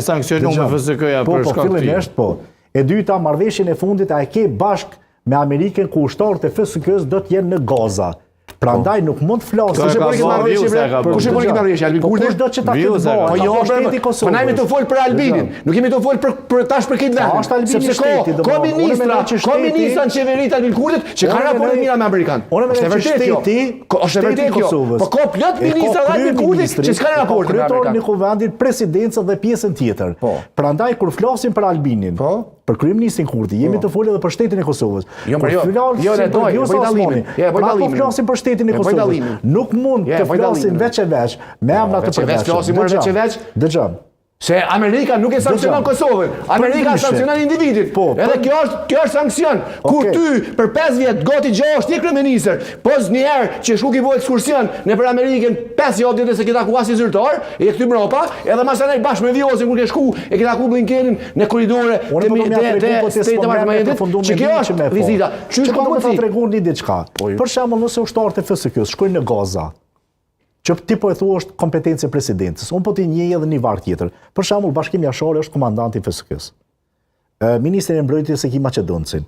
Sankcionu me FSK-ja për shkak të fillimisht po. E dyta, marrëveshjen e fundit a e ke bashk me Amerikën ku ushtarët e FSK-s do të jenë në Gaza. Prandaj nuk mund të flasë. Kush e bën këtë marrëveshje? Kush e bën këtë marrëveshje? Albin Kurti? Kush do të ta ketë? Po jo, po na jemi të fol për Albinin. Nuk jemi të fol për tash për këtë vend. Sepse ka ministra në qeveritë Albin Kurtit që kanë raporte mira me amerikan. Është vërtet kjo. Është vërtet kjo. Po ka plot ministra Albin Kurtit që s'kan raporte me amerikan. Kryetori i Kuvendit, presidencë dhe pjesën tjetër. Prandaj kur flasim për Albinin, për kryeministrin Kurti, jemi të folë edhe për shtetin e Kosovës. Jo, flasim për shtetin e Kosovës. Nuk mund të flasim veç e veç me emra të përveç. Dëgjoj. Se Amerika nuk e sankcionon Kosovën. Amerika sankcionon individin. Edhe kjo është sankcion. Kur ty për 5 vjet gati 6 ti kryeministër, pos një herë që shku ki bo ekskursion në për Amerikën 5 javë dhe se ke taku asi zyrtar, e këty mbrapa, edhe masanej bashkë me Vjosin kur ke shku e ke taku Blinkenin në korridore të State Departmentit, që kjo është vizita. Çu ka mundsi ta tregoni diçka. Për shembull, nëse ushtarët e FSK-s shkojnë në Gaza, që ti po e thua është kompetencë e presidentës. Unë po t'i njej edhe një varg tjetër. Për shembull, Bashkimi Jashari është komandanti i FSK-s. Ministri i Mbrojtjes e ki Maqedoncin.